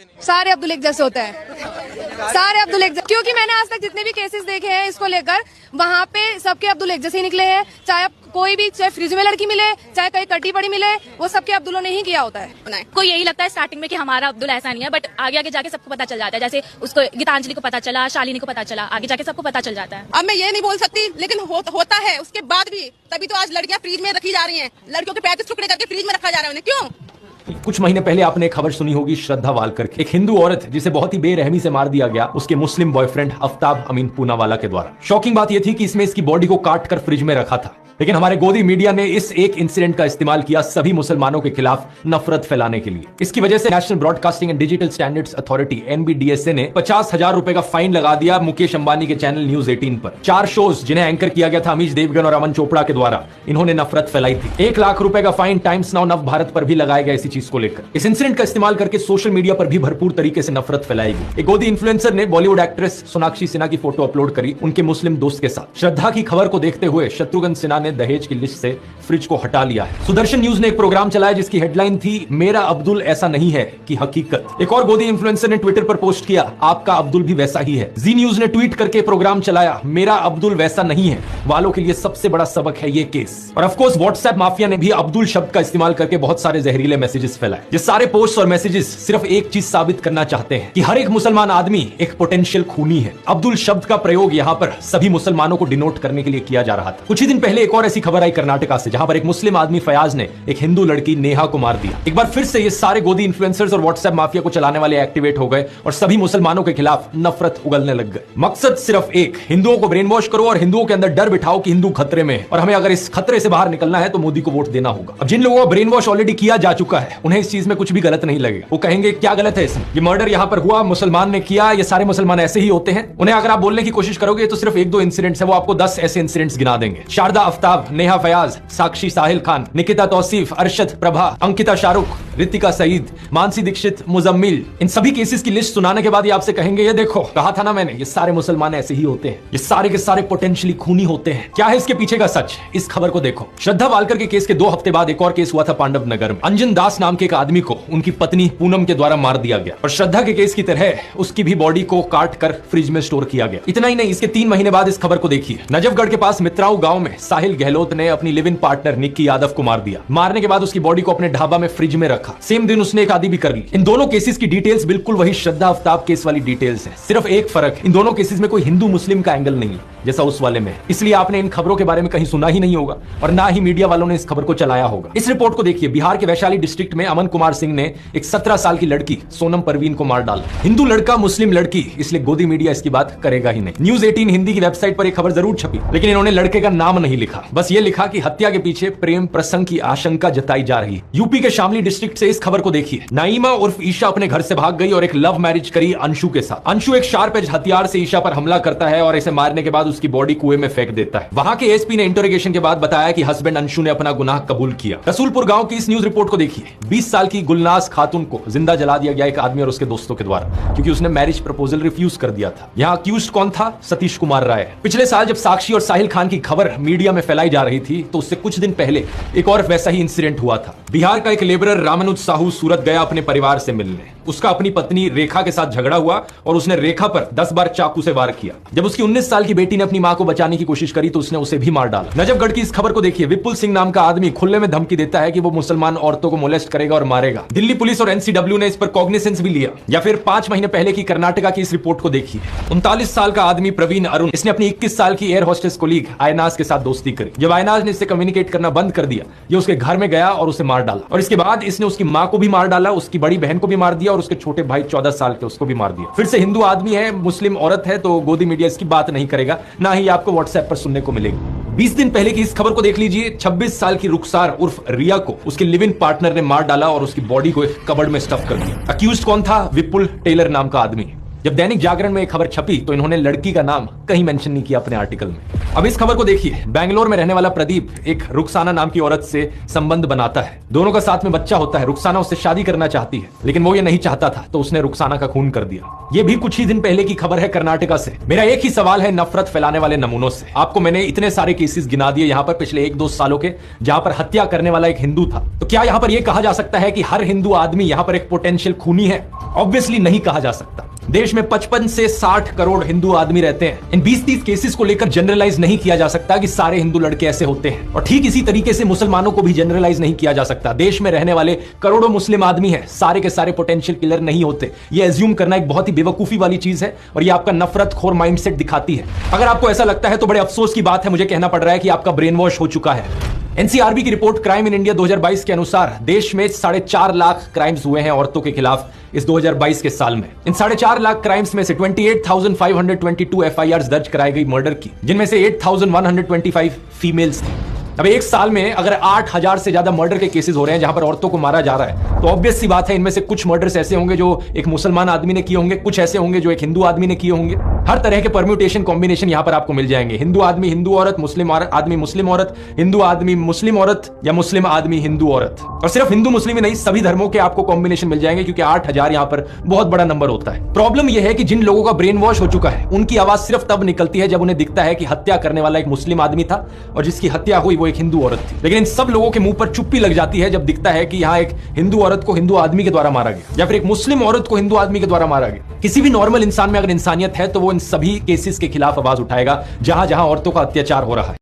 सारे अब्दुल एक जैसे होते हैं, सारे अब्दुल एक जैसे, क्योंकि मैंने आज तक जितने भी केसेस देखे हैं इसको लेकर वहाँ पे सबके अब्दुल एक जैसे ही निकले हैं। चाहे कोई भी, चाहे फ्रिज में लड़की मिले, चाहे कहीं कटी पड़ी मिले, वो सबके अब्दुलों ने ही किया होता है। को यही लगता है स्टार्टिंग में कि हमारा अब्दुल ऐसा नहीं है, बट आगे आगे जाके सबको पता चल जाता है। जैसे उसको गीतांजलि को पता चला, शालिनी को पता चला, आगे जाके सबको पता चल जाता है। अब मैं ये नहीं बोल सकती, लेकिन होता है उसके बाद भी, तभी तो आज लड़कियां फ्रीज में रखी जा रही हैं। लड़कियों के 35 टुकड़े करके फ्रीज में रखा जा रहा है उन्हें, क्यों? कुछ महीने पहले आपने एक खबर सुनी होगी श्रद्धा वालकर की, एक हिंदू औरत जिसे बहुत ही बेरहमी से मार दिया गया उसके मुस्लिम बॉयफ्रेंड आफ्ताब अमीन पूनावाला के द्वारा। शॉकिंग बात यह थी कि इसमें इसकी बॉडी को काट कर फ्रिज में रखा था, लेकिन हमारे गोदी मीडिया ने इस एक इंसिडेंट का इस्तेमाल किया सभी मुसलमानों के खिलाफ नफरत फैलाने के लिए। इसकी वजह से national broadcasting and digital standards authority NBDSA ने 50,000 रुपए का फाइन लगा दिया मुकेश अंबानी के चैनल न्यूज 18 पर। 4 शोज जिन्हें एंकर किया गया था अमीश देवगन और अमन चोपड़ा के द्वारा, इन्होंने नफरत फैलाई थी। 1 लाख रुपए का फाइन टाइम्स नाउ नव भारत पर भी लगाया गया इसी चीज को लेकर। इस इंसिडेंट का इस्तेमाल करके सोशल मीडिया पर भी भरपूर तरीके से नफरत फैलाई गई। एक गोदी इन्फ्लुएंसर ने बॉलीवुड एक्ट्रेस सोनाक्षी सिन्हा की फोटो अपलोड करी उनके मुस्लिम दोस्त के साथ। श्रद्धा की खबर को देखते हुए शत्रुघ्न सिन्हा ने दहेज की लिस्ट से फ्रिज को हटा लिया है। सुदर्शन न्यूज ने एक प्रोग्राम चलाया जिसकी हेडलाइन थी मेरा अब्दुल ऐसा नहीं है कि हकीकत। एक और गोदी इन्फ्लुएंसर ने ट्विटर पर पोस्ट किया आपका अब्दुल भी वैसा ही है। जी न्यूज ने ट्वीट करके प्रोग्राम चलाया मेरा अब्दुल वैसा नहीं है वालों के लिए सबसे बड़ा सबक है ये केस। और ऑफ कोर्स व्हाट्सएप माफिया ने भी अब्दुल शब्द का इस्तेमाल करके बहुत सारे जहरीले मैसेजेस फैलाए। ये सारे पोस्ट और मैसेजेस सिर्फ एक चीज साबित करना चाहते हैं कि हर एक मुसलमान आदमी एक पोटेंशियल खूनी है। अब्दुल शब्द का प्रयोग यहाँ पर सभी मुसलमानों को डिनोट करने के लिए किया जा रहा था। कुछ ही दिन पहले एक और ऐसी खबर आई कर्नाटका से, जहां पर एक मुस्लिम आदमी फयाज ने एक हिंदू लड़की नेहा को मार दिया। एक बार फिर से ये सारे गोदी इन्फ्लुएंसर्स और व्हाट्सएप माफिया को चलाने वाले एक्टिवेट हो गए और सभी मुसलमानों के खिलाफ नफरत उगलने लग गए। मकसद सिर्फ एक, हिंदुओं को ब्रेन वॉश करो और हिंदुओं के अंदर डर बिठाओ कि हिंदू खतरे में है और हमें अगर इस खतरे से बाहर निकलना है तो मोदी को वोट देना होगा। अब जिन लोगों को ब्रेन वॉश ऑलरेडी किया जा चुका है उन्हें इस चीज में कुछ भी गलत नहीं लगेगा। वो कहेंगे क्या गलत है इसमें, ये मर्डर यहाँ पर हुआ, मुसलमान ने किया, ये सारे मुसलमान ऐसे ही होते हैं। उन्हें अगर आप बोलने की कोशिश करोगे तो सिर्फ 1-2 इंसिडेंट्स है, वो आपको 10 ऐसे इंसिडेंट्स गिना देंगे। शारदा आफ्ताब, नेहा फयाज, साक्षी साहिल खान, निकिता तौसीफ, अरशद प्रभा, अंकिता शाहरुख, रितिका सईद, मानसी दीक्षित, मुजम्मिल, इन सभी केसेस की लिस्ट सुनाने के बाद ये आपसे कहेंगे ये देखो कहा था ना मैंने, ये सारे मुसलमान ऐसे ही होते हैं, ये सारे के सारे पोटेंशियली खूनी होते हैं। क्या है इसके पीछे का सच, इस खबर को देखो। श्रद्धा वालकर के केस के 2 हफ्ते बाद एक और केस हुआ था पांडव नगर में। अंजन दास नाम के एक आदमी को उनकी पत्नी पूनम के द्वारा मार दिया गया और श्रद्धा के केस की तरह उसकी भी बॉडी को काट कर फ्रिज में स्टोर किया गया। इतना ही नहीं, इसके 3 महीने बाद इस खबर को देखिए। नजफगढ़ के पास मित्राऊ गांव में साहिल गहलोत ने अपनी live in partner Nikki Yadav को मार दिया। मारने के बाद उसकी बॉडी को अपने ढाबा में फ्रिज में रखा। सेम दिन उसने एक आदि भी कर ली। इन दोनों केसेस की डिटेल्स बिल्कुल वही श्रद्धा आफ्ताब केस वाली डिटेल्स है। सिर्फ एक फर्क, इन दोनों केसेस में कोई हिंदू मुस्लिम का एंगल नहीं है जैसा उस वाले में, इसलिए आपने इन खबरों के बारे में कहीं सुना ही नहीं होगा और ना ही मीडिया वालों ने इस खबर को चलाया होगा। इस रिपोर्ट को देखिए, बिहार के वैशाली डिस्ट्रिक्ट में अमन कुमार सिंह ने एक 17 साल की लड़की सोनम परवीन को मार डाला। हिंदू लड़का मुस्लिम लड़की, इसलिए गोदी मीडिया इसकी बात करेगा ही नहीं। न्यूज 18 हिंदी की वेबसाइट पर एक खबर जरूर छपी, लेकिन इन्होंने लड़के का नाम नहीं लिखा, बस ये लिखा कि हत्या के पीछे प्रेम प्रसंग की आशंका जताई जा रही है। यूपी के शामली डिस्ट्रिक्ट से इस खबर को देखिए। नाइमा उर्फ ईशा अपने घर से भाग गई और एक लव मैरिज करी अंशु के साथ। अंशु एक शार्प एज हथियार से ईशा पर हमला करता है और इसे मारने के बाद उसकी बॉडी कुएं में फेंक देता है। वहां के एसपी ने इंटरोगेशन के बाद बताया कि हस्बैंड अंशु ने अपना गुनाह कबूल किया। रसूलपुर गांव की इस न्यूज रिपोर्ट को देखिए। 20 साल की गुलनाज खातून को जिंदा जला दिया गया एक आदमी और उसके दोस्तों के द्वारा, क्योंकि उसने मैरिज प्रपोजल रिफ्यूज कर दिया था। यहाँ अक्यूज्ड कौन था? सतीश कुमार राय। पिछले साल जब साक्षी और साहिल खान की खबर मीडिया में फैलाई जा रही थी तो उससे कुछ दिन पहले एक और वैसा ही इंसिडेंट हुआ था। बिहार का एक लेबरर रामानुज साहू सूरत गया अपने परिवार से मिलने। उसका अपनी पत्नी रेखा के साथ झगड़ा हुआ और उसने रेखा पर 10 बार चाकू से वार किया। जब उसकी 19 साल की बेटी ने अपनी मां को बचाने की कोशिश करी तो उसने उसे भी मार डाला। नजफगढ़ की इस खबर को देखिए। विपुल सिंह नाम का आदमी खुले में धमकी देता है कि वो मुसलमान औरतों को मोलेस्ट करेगा और मारेगा। दिल्ली पुलिस और NCW ने इस पर कॉग्निसेंस भी लिया। या फिर 5 महीने पहले की कर्नाटका की इस रिपोर्ट को देखिए। 39 साल का आदमी प्रवीण अरुण, इसने अपनी 21 साल की एयर होस्टेस कोलीग आयनाज के साथ दोस्ती करी। जब आयनाज ने इससे कम्युनिकेट करना बंद कर दिया, ये उसके घर में गया और उसे मार डाला और इसके बाद इसने उसकी मां को भी मार डाला, उसकी बड़ी बहन को भी मार दिया और उसके छोटे भाई 14 साल के उसको भी मार दिया। फिर से हिंदू आदमी है, मुस्लिम औरत है, तो गोदी मीडिया इसकी बात नहीं करेगा, ना ही आपको व्हाट्सएप पर सुनने को मिलेगी। 20 दिन पहले की इस खबर को देख लीजिए। 26 साल की रुखसार उर्फ रिया को उसके लिव इन पार्टनर ने मार डाला और उसकी बॉडी को एक कबर्ड में स्टफ कर दिया। अक्यूज्ड कौन था? विपुल टेलर नाम का आदमी। जब दैनिक जागरण में एक खबर छपी तो इन्होंने लड़की का नाम कहीं मेंशन नहीं किया अपने आर्टिकल में। अब इस खबर को देखिए। बेंगलोर में रहने वाला प्रदीप एक रुखसाना नाम की औरत से संबंध बनाता है, दोनों का साथ में बच्चा होता है। रुखसाना उससे शादी करना चाहती है, लेकिन वो ये नहीं चाहता था, तो उसने रुखसाना का खून कर दिया। ये भी कुछ ही दिन पहले की खबर है कर्नाटका से। मेरा एक ही सवाल है नफरत फैलाने वाले नमूनों से। आपको मैंने इतने सारे केसेस गिना दिए यहाँ पर पिछले 1-2 सालों के, जहां पर हत्या करने वाला एक हिंदू था। तो क्या यहां पर यह कहा जा सकता है कि हर हिंदू आदमी यहां पर एक पोटेंशियल खूनी है? ऑब्वियसली नहीं कहा जा सकता। देश में 55 से 60 करोड़ हिंदू आदमी रहते हैं। इन 20-30 केसेस को लेकर जनरलाइज नहीं किया जा सकता कि सारे हिंदू लड़के ऐसे होते हैं, और ठीक इसी तरीके से मुसलमानों को भी जनरलाइज नहीं किया जा सकता। देश में रहने वाले करोड़ों मुस्लिम आदमी हैं, सारे के सारे पोटेंशियल किलर नहीं होते। ये एज्यूम करना एक बहुत ही बेवकूफी वाली चीज है, और ये आपका नफरतखोर माइंडसेट दिखाती है। अगर आपको ऐसा लगता है तो बड़े अफसोस की बात है, मुझे कहना पड़ रहा है कि आपका ब्रेन वॉश हो चुका है। एनसीआरबी की रिपोर्ट क्राइम इन इंडिया 2022 के अनुसार देश में 4.5 लाख क्राइम्स हुए हैं औरतों के खिलाफ इस 2022 के साल में। इन 4.5 लाख क्राइम्स में से 28,522 एफआईआर दर्ज कराई गई मर्डर की, जिनमें से 8,125 फीमेल्स थी। अब एक साल में अगर 8,000 से ज्यादा मर्डर के केसेस हो रहे हैं जहां पर औरतों को मारा जा रहा है, तो ऑब्वियस सी बात है इनमें से कुछ मर्डर्स ऐसे होंगे जो एक मुसलमान आदमी ने किए होंगे, कुछ ऐसे होंगे जो एक हिंदू आदमी ने किए होंगे। हर तरह के परम्यूटेशन कॉम्बिनेशन यहां पर आपको मिल जाएंगे। हिंदू आदमी हिंदू औरत, मुस्लिम आदमी मुस्लिम औरत, हिंदू आदमी मुस्लिम औरत, या मुस्लिम आदमी हिंदू औरत। और सिर्फ हिंदू मुस्लिम ही नहीं, सभी धर्मों के आपको कॉम्बिनेशन मिल जाएंगे, क्योंकि 8,000 यहां पर बहुत बड़ा नंबर होता है। प्रॉब्लम यह है कि जिन लोगों का ब्रेन वॉश हो चुका है, उनकी आवाज सिर्फ तब निकलती है जब उन्हें दिखता है कि हत्या करने वाला एक मुस्लिम आदमी था और जिसकी हत्या हुई वो एक हिंदू औरत थी। लेकिन इन सब लोगों के मुंह पर चुप्पी लग जाती है जब दिखता है कि यहां एक हिंदू औरत को हिंदू आदमी के द्वारा मारा गया, या फिर एक मुस्लिम औरत को हिंदू आदमी के द्वारा मारा गया। किसी भी नॉर्मल इंसान में अगर इंसानियत है तो वो इन सभी केसेस के खिलाफ आवाज उठाएगा जहां जहां औरतों का अत्याचार हो रहा है।